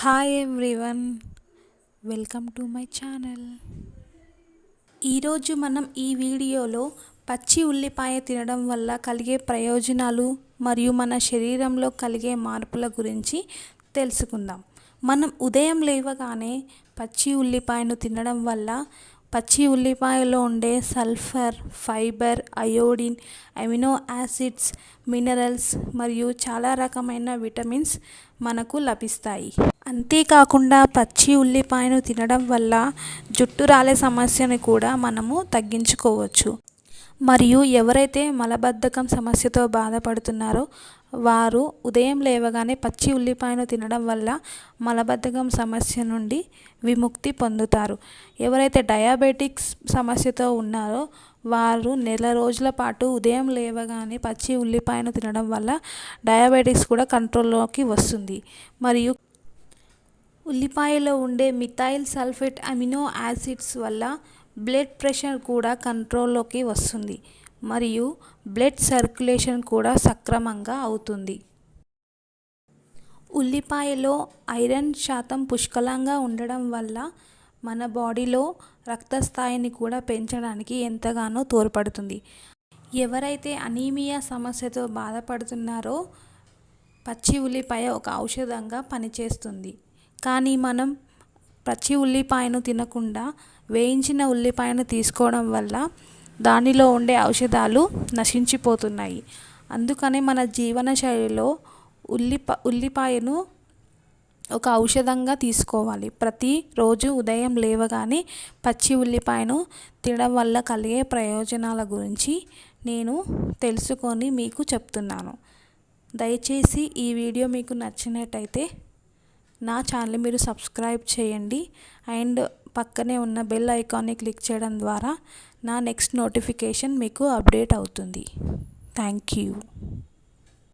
Hi everyone, welcome to my channel. ఈరోజు మనం ఈ వీడియోలో పచ్చి ఉల్లిపాయ తినడం వల్ల కలిగే ప్రయోజనాలు మరియు మన శరీరంలో కలిగే మార్పుల గురించి తెలుసుకుందాం. మనం ఉదయం లేవగానే పచ్చి ఉల్లిపాయను తినడం వల్ల పచ్చి ఉల్లిపాయలో ఉండే sulphur, fibre, iodine, amino acids, minerals మరియు చాలా రకమైన విటమిన్స్ మనకు లభిస్తాయి. అంతేకాకుండా పచ్చి ఉల్లిపాయను తినడం వల్ల జుట్టు రాలే సమస్యను కూడా మనము తగ్గించుకోవచ్చు. మరియు ఎవరైతే మలబద్ధకం సమస్యతో బాధపడుతున్నారో వారు ఉదయం లేవగానే పచ్చి ఉల్లిపాయను తినడం వల్ల మలబద్ధకం సమస్య నుండి విముక్తి పొందుతారు. ఎవరైతే డయాబెటిక్స్ సమస్యతో ఉన్నారో వారు నెల రోజుల పాటు ఉదయం లేవగానే పచ్చి ఉల్లిపాయను తినడం వల్ల డయాబెటిక్స్ కూడా కంట్రోల్లోకి వస్తుంది. మరియు ఉల్లిపాయలో ఉండే మిథైల్ సల్ఫేట్ అమినో యాసిడ్స్ వల్ల బ్లడ్ ప్రెషర్ కూడా కంట్రోల్లోకి వస్తుంది మరియు బ్లడ్ సర్క్యులేషన్ కూడా సక్రమంగా అవుతుంది. ఉల్లిపాయలో ఐరన్ శాతం పుష్కలంగా ఉండడం వల్ల మన బాడీలో రక్తస్థాయిని కూడా పెంచడానికి ఎంతగానో తోడ్పడుతుంది. ఎవరైతే అనీమియా సమస్యతో బాధపడుతున్నారో పచ్చి ఉల్లిపాయ ఒక ఔషధంగా పనిచేస్తుంది. కానీ మనం పచ్చి ఉల్లిపాయను తినకుండా వేయించిన ఉల్లిపాయను తీసుకోవడం వల్ల దానిలో ఉండే ఔషధాలు నశించిపోతున్నాయి. అందుకనే మన జీవనశైలిలో ఉల్లిపాయను ఒక ఔషధంగా తీసుకోవాలి. ప్రతిరోజు ఉదయం లేవగానే పచ్చి ఉల్లిపాయను తినడం వల్ల కలిగే ప్రయోజనాల గురించి నేను తెలుసుకొని మీకు చెప్తున్నాను. దయచేసి ఈ వీడియో మీకు నచ్చినట్టయితే నా ఛానల్ మీరు సబ్స్క్రైబ్ చేయండి అండ్ పక్కనే ఉన్న బెల్ ఐకాన్ని క్లిక్ చేయడం ద్వారా నా నెక్స్ట్ నోటిఫికేషన్ మీకు అప్డేట్ అవుతుంది. Thank you.